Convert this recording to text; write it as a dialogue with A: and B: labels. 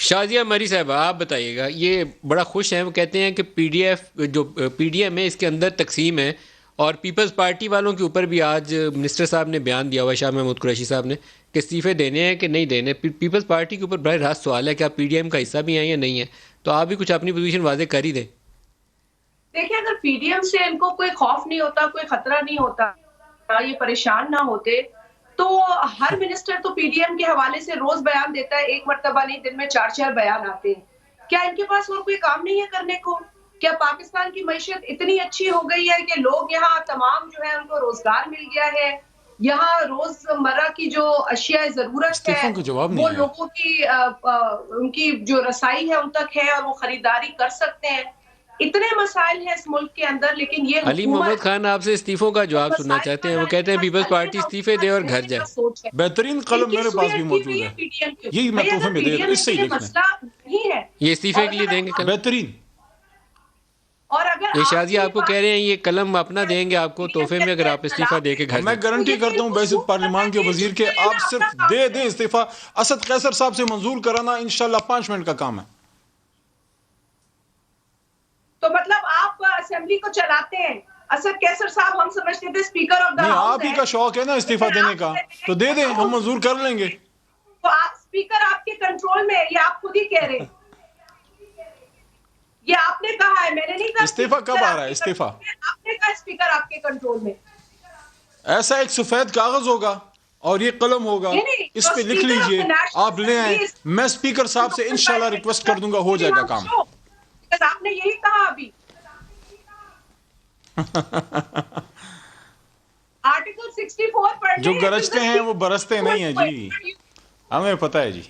A: شازیہ مری صاحبہ آپ بتائیے گا، یہ بڑا خوش ہیں، وہ کہتے ہیں کہ پی ڈی ایف جو پی ڈی ایم ہے اس کے اندر تقسیم ہے، اور پیپلز پارٹی والوں کے اوپر بھی آج منسٹر صاحب نے بیان دیا ہوا ہے، شاہ محمود قریشی صاحب نے، کہ استعفے دینے ہیں کہ نہیں دینے۔ پیپلز پارٹی کے اوپر براہ راست سوال ہے کہ آپ پی ڈی ایم کا حصہ بھی ہیں یا نہیں ہیں، تو آپ بھی کچھ اپنی پوزیشن واضح کر ہی دیں۔
B: دیکھیں اگر پی ڈی ایم سے ان کو کوئی خوف نہیں ہوتا، کوئی خطرہ نہیں ہوتا، یہ پریشان نہ ہوتے تو ہر منسٹر تو پی ڈی ایم کے حوالے سے روز بیان دیتا ہے، ایک مرتبہ نہیں، دن میں 4 بیان آتے ہیں۔ کیا ان کے پاس اور کوئی کام نہیں ہے کرنے کو؟ کیا پاکستان کی معیشت اتنی اچھی ہو گئی ہے کہ لوگ یہاں تمام جو ہے ان کو روزگار مل گیا ہے، یہاں روز مرہ کی جو اشیاء ضرورت ہے
C: استعفوں کا جواب
B: وہ
C: نہیں آیا۔
B: لوگوں کی ان کی جو رسائی ہے ان تک ہے اور وہ خریداری کر سکتے ہیں؟ اتنے مسائل ہیں اس ملک کے اندر، لیکن یہ
A: علی محمد
B: حکومت
A: خان آپ سے استعفوں کا جواب سننا
B: مسائل
A: چاہتے
B: کا
A: ہیں،
B: نہ
A: وہ
B: ان کے
A: کہتے ہیں
B: پاس
A: پیپلز
B: حل ہے،
A: پارٹی
B: نہ ان
A: استعفے
B: کے
A: دے
B: پاس
A: اور گھر
B: رہنے
A: جائے۔
B: کا سوچ ہے۔
C: بہترین
B: ان
C: قلم
B: کی
C: میرے پاس بھی
B: سوئی اٹکی
C: موجود
B: ہوئی ہے
C: ہے،
B: پی ڈی ایم کے
C: یہی میں
B: بھئی
C: تحفے
B: اگر
C: میں
B: پی
C: دے
B: ڈی
C: دوں،
B: ایم
C: اس
B: میں
C: سے ہی
B: یہ
C: لکھ لیں۔
B: مسئلہ نہیں ہے
A: یہ استعفے
B: اور
A: کے لیے
B: اگر
A: دیں گے کلم؟
C: بہترین۔
B: اور اگر
A: یہ
B: آپ
A: شازیہ
B: کو
A: آپ کو کہہ رہے ہیں یہ قلم اپنا دیں گے آپ کو
B: پی ڈی ایم
A: تحفے
B: کے
A: میں اگر
B: اندر
A: آپ استعفیٰ
B: اختلاف
A: دے کے
C: اور
A: گھر
B: ہے
C: میں
A: جائیں۔
B: تو
C: گارنٹی
B: یہ
C: کرتا ہوں
B: ان
C: بعثت
B: اصول
C: پارلیمان کے
B: کرنا
C: وزیر
B: چاہیے،
C: کے
B: اس
C: آپ
B: میں اپنا
C: صرف
B: کام
C: دے دیں
B: کریں۔
C: استعفیٰ، اسد قیصر صاحب سے منظور کرانا انشاءاللہ 5 منٹ کا کام ہے۔
B: تو مطلب آپ اسمبلی کو چلاتے ہیں، اسد کیسر صاحب ہم سمجھتے تھے اسپیکر آف دا
C: نہیں،
B: ہاؤس
C: آپ ہی
B: ہے،
C: کا شوق ہے نا استعفیٰ
B: لیکن
C: دینے
B: آپ
C: کا،
B: کہتے
C: تو
B: ہیں
C: دے دیں،
B: کہ
C: ہم منظور کر لیں گے۔
B: تو آپ اسپیکر آپ کے کنٹرول میں ہے، یہ آپ خود ہی کہہ رہے ہیں، یہ آپ نے کہا ہے، میں نے نہیں کہا
C: استعفیٰ کب
B: اسپیکر
C: آ
B: آپ
C: رہا ہے
B: کے
C: استعفیٰ؟
B: کنٹرول میں، آپ نے کہا اسپیکر آپ کے کنٹرول میں۔
C: ایسا ایک سفید کاغذ ہوگا اور یہ قلم ہوگا،
B: نہیں نہیں، تو
C: اس پہ لکھ
B: اسپیکر آف
C: لیجئے،
B: دا نیشنل
C: آپ لے آئیں،
B: اسمبلی از
C: میں اسپیکر صاحب سے انشاءاللہ ریکویسٹ کر دوں گا، ہو جائے گا کام۔
B: آپ نے یہی کہا ابھی آرٹیکل 64 پڑھ
C: جو
B: لیں،
C: گرجتے ہیں وہ برستے نہیں ہیں جی، ہمیں پتہ ہے جی۔